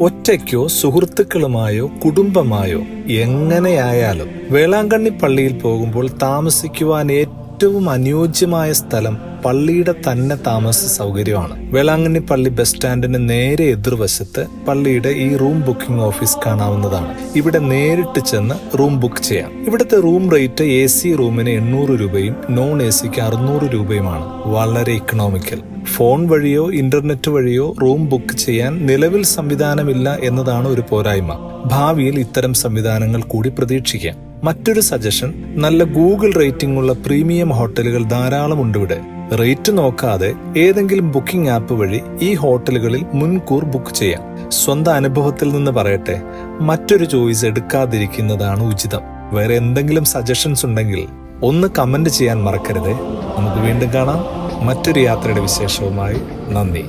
ഒറ്റയ്ക്കോ സുഹൃത്തുക്കളുമായോ കുടുംബമായോ എങ്ങനെയായാലും വേളാങ്കണ്ണി പള്ളിയിൽ പോകുമ്പോൾ താമസിക്കുവാൻ ഏറ്റവും അനുയോജ്യമായ സ്ഥലം പള്ളിയുടെ തന്നെ താമസ സൗകര്യമാണ്. വേളാങ്കണ്ണി പള്ളി ബസ് സ്റ്റാൻഡിന് നേരെ എതിർവശത്ത് പള്ളിയുടെ ഈ റൂം ബുക്കിംഗ് ഓഫീസ് കാണാവുന്നതാണ്. ഇവിടെ നേരിട്ട് ചെന്ന് റൂം ബുക്ക് ചെയ്യാം. ഇവിടുത്തെ റൂം റേറ്റ് AC റൂമിന് 800 രൂപയും നോൺ ACക്ക് 600 രൂപയുമാണ്. വളരെ ഇക്കണോമിക്കൽ. ഫോൺ വഴിയോ ഇന്റർനെറ്റ് വഴിയോ റൂം ബുക്ക് ചെയ്യാൻ നിലവിൽ സംവിധാനമില്ല എന്നതാണ് ഒരു പോരായ്മ. ഭാവിയിൽ ഇത്തരം സംവിധാനങ്ങൾ കൂടി പ്രതീക്ഷിക്കാം. മറ്റൊരു സജഷൻ, നല്ല ഗൂഗിൾ റേറ്റിംഗ് ഉള്ള പ്രീമിയം ഹോട്ടലുകൾ ധാരാളം ഉണ്ട് ഇവിടെ. റേറ്റ് നോക്കാതെ ഏതെങ്കിലും ബുക്കിംഗ് ആപ്പ് വഴി ഈ ഹോട്ടലുകളിൽ മുൻകൂർ ബുക്ക് ചെയ്യാം. സ്വന്തം അനുഭവത്തിൽ നിന്ന് പറയട്ടെ, മറ്റൊരു ചോയ്സ് എടുക്കാതിരിക്കുന്നതാണ് ഉചിതം. വേറെ എന്തെങ്കിലും സജഷൻസ് ഉണ്ടെങ്കിൽ ഒന്ന് കമന്റ് ചെയ്യാൻ മറക്കരുതേ. നമുക്ക് വീണ്ടും കാണാം മറ്റൊരു യാത്രയുടെ വിശേഷവുമായി. നന്ദി.